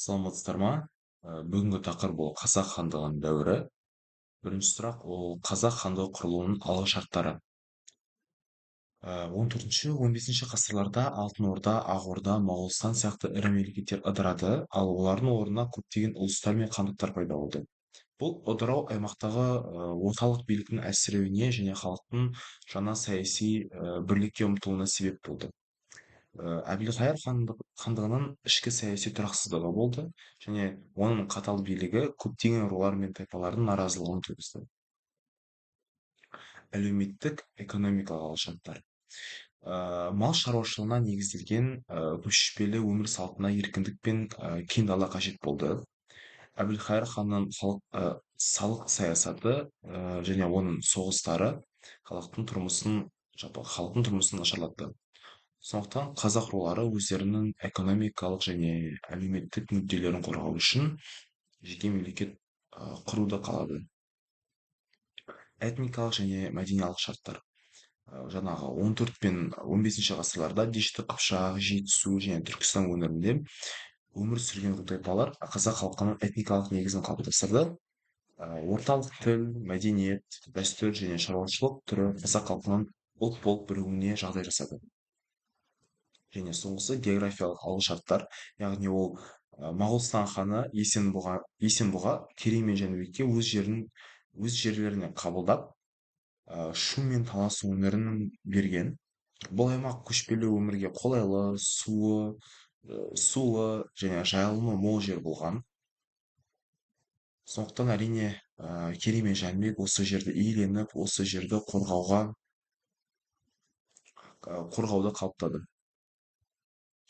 Саламатсыздар ма? Бүгінгі тақырып ол қазақ хандығының дәуірі. Бірінші сұрақ ол қазақ хандығы құрылуының алғышарттары. 14-15 ғасырларда Алтын Орда, Ақ Орда, Моғолстан сияқты ірі мемлекеттер ыдырады, ал олардың орнына көптеген ұлыстар мен хандықтар пайда болды. Бұл ыдырау аймақтағы орталық биліктің әлсіреуіне және халықтың жаңа саяси бірлікке ұмтылуына себеп болды. Әбілқайыр хандығының ішкі саяси тұрақсыздығы болды және оның қатал билігі көптеген рулар мен тайпалардың наразылығын туғызды. Әлеуметтік экономикалық алшарттар. Мал шаруашылығына негізделген көшпелі өмір салтына еркіндік пен кең дала қажет болды. Әбілқайыр ханның салық саясаты және оның соғыстары халықтың тұрмысын халықтың тұрмысын нашарлатты. Сондықтан қазақ рулары өздерінің экономикалық және әлеуметтік мүдделерін қорғау үшін жеке мемлекет құруды қалады. Этникалық және мәдениалық шарттар. Жаңағы 14 пен 15 ғасырларда дешті қыпшақ, жетісу және түркістан өңірінде өмір сүрген ру тайпалар қазақ халқының этникалық негізін қалыптастырды. Орталық тіл, мәдениет, дәстүр және шаруашылық түрі қазақ халқының ұлт болып бірігуіне жағдай жасады. Және соңғысы географиялық алғышарттар, яғни ол Моғолстан ханы Есенбұға Керей мен Жәнібекке өз жерлеріне қабылдап, шу мен талас өңірін берген. Бұл аймақ көшпелі өмірге қолайлы, сулы және жайылымы мол жер болған. Сондықтан әрине Керей мен Жәнібек осы жерді иеленіп, осы жерді қорғауды қалыптады.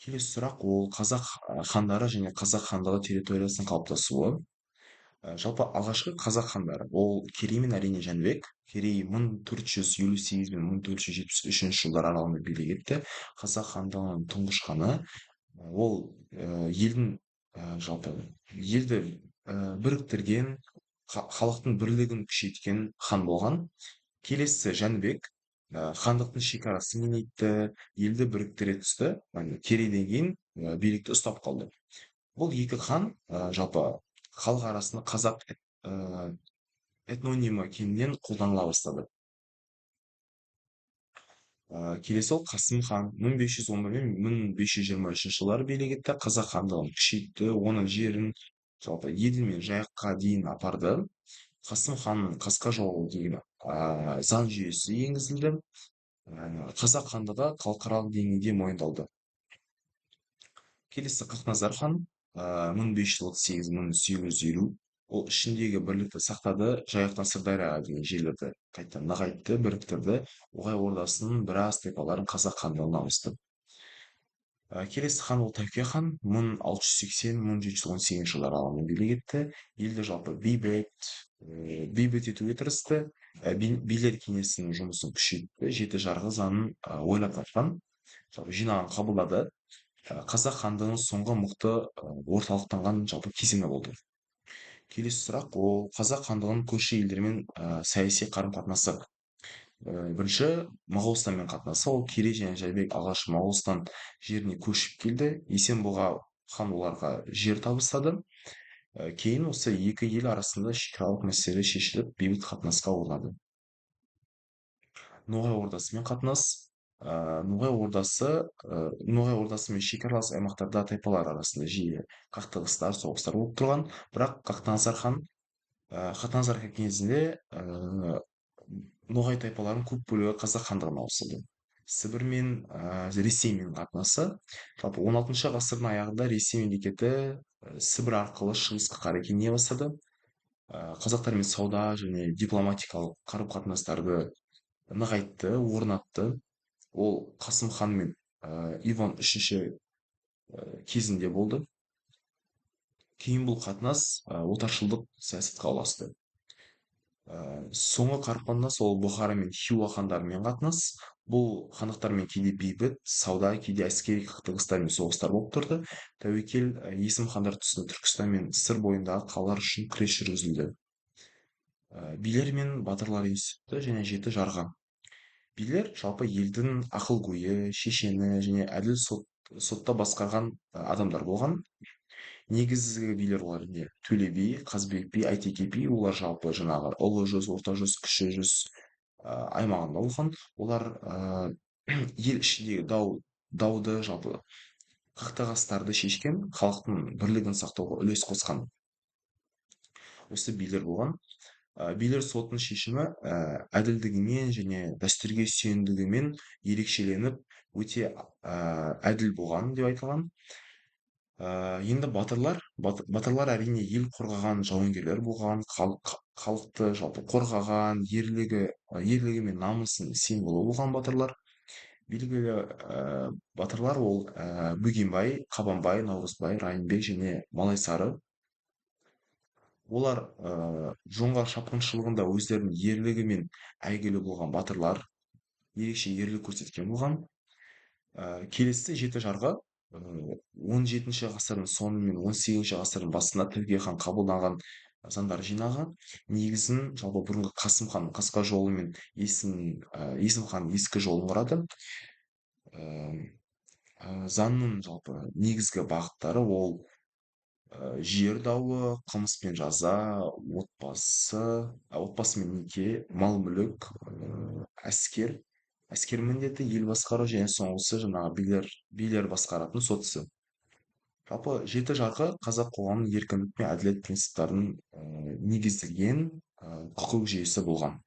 Келесі сұрақ ол қазақ хандары және қазақ хандығы территориясының қалыптасуы. Жалпы алғашқы қазақ хандары ол Керей мен әрине Жәнібек. Керей 1458 мен 1473 жылдар аралығында билік етті. Қазақ хандығының тұңғыш ханы ол елдің жалпы елді біріктірген, халықтың бірлігін күшейткен хан болған. Келесі Жәнібек хандықтың шекарасын кеңейтті, елді біріктіре түсті. Керейден кейін билікті ұстап қалды. Бұл екі хан жалпы халық арасында қазақ этнонимі кеңінен қолданыла бастады. Келесі ол Қасым хан 1511 мен 1523 жылдары билік етті. Қазақ хандығын күшейтті, оның жерін жалпы Еділ мен Жайыққа дейін апарды. Қасым ханның қасқа жолы деген заң жүйесі енгізілді. Қазақ хандығы халықаралық деңгейде мойындалды. Келесі Хақназар хан 1538-1850 ол ішіндегі бірлікті сақтады, Жайықтан Сырдарияға дейін жерлерді қайтадан нығайтты, біріктірді. Ноғай ордасының біраз тайпаларын қазақ хандығына ауыстырды. Келесі хан ол Тәуке хан 1680-1718 жылдар аралығында билік етті. Елді жалпы бейбіт етуге тырысты. Билер кеңесінің жұмысын күшейтті, жеті жарғы заңын ойлап тапқан, жинаған қабылдады. Қазақ хандығының соңғы мықты орталықтанған жалпы кезеңі болды. Келесі сұрақ ол қазақ хандығының көрші елдермен саяси қарым-қатынасы. Бірінші Моғолстанмен қатынасы, ол Керей және Жәнібек алғаш Моғолстан жеріне көшіп келді. Есенбұға хан оларға жер табыстады. Кейін осы екі ел арасында шекаралық мәселе шешіліп, бейбіт қатынасқа орнады. Ноғай ордасымен қатынас. Ноғай ордасы мен шекаралас аймақтарда тайпалар арасында жиі қақтығыстар, соғыстар болып тұрған. Бірақ Хақназар кезінде ноғай тайпаларының көп бөлігі қазақ хандығына ауысылды. Сібір мен Ресеймен қатынасы. Жалпы 16 ғасырдың аяғында Ресей мемлекеті Сібір арқылы шығысқа қарай кеңейе бастады. Қазақтармен сауда және дипломатикалық қарым-қатынастарды нығайтты, орнатты. Ол Қасым хан мен Иван үшінші кезінде болды. Кейін бұл қатынас отаршылдық саясатқа ұласты. Соңғы қарым-қатынас ол Бұхара мен Хиуа хандарымен қатынас. Бұл хандықтармен кейде бейбіт, сауда, кейде әскери қақтығыстар мен соғыстар болып тұрды. Тәуекел есім хандар тұсында Түркістан мен Сыр бойындағы қалалар үшін күрес жүргізілді. Билер мен батырлар институты және жеті жарғы. Билер жалпы елдің ақылгөйі, шешені және әділ сотта басқарған адамдар болған. негізгі билер олар не төле би, қазыбек би, әйтеке би, олар жалпы жаңағы ұлы жүз, орта жүз, кіші жүз аймағында болған. Олар ел ішіндегі дауды жалпы қақтығыстарды шешкен, халықтың бірлігін сақтауға үлес қосқан осы билер болған. Билер сотының шешімі әділдігімен және дәстүрге сүйендігімен ерекшеленіп, өте әділ болған деп айтылған. Енді батырлар әрине ел қорғаған жауынгерлер болған, халықты жалпы қорғаған, ерлігі мен намысын символы болған батырлар. Белгілі батырлар ол бөгенбай, қабанбай, наурызбай, райымбек және малайсары. Олар жоңғар шапқыншылығында өздерінің ерлігімен әйгілі болған батырлар, ерекше ерлік көрсеткен болған. Келесі жеті жарғы 17 ғасырдың соңы мен 18 ғасырдың басында тәуке хан қабылдаған заңдар жинағы. Негізін жалпы бұрынғы Қасым хан қасқа жолы мен есім хан ескі жолын құрады. Заңның жалпы негізгі бағыттары ол жер дауы, қылмыс пен жаза, отбасы мен неке, мал мүлік, әскер міндеті, ел басқару және соңғысы жаңағы билер басқаратын сот ісі. Жалпы жеті жарғы қазақ қоғамының еркіндік пен әділет принциптарын негізделген құқық жүйесі болған.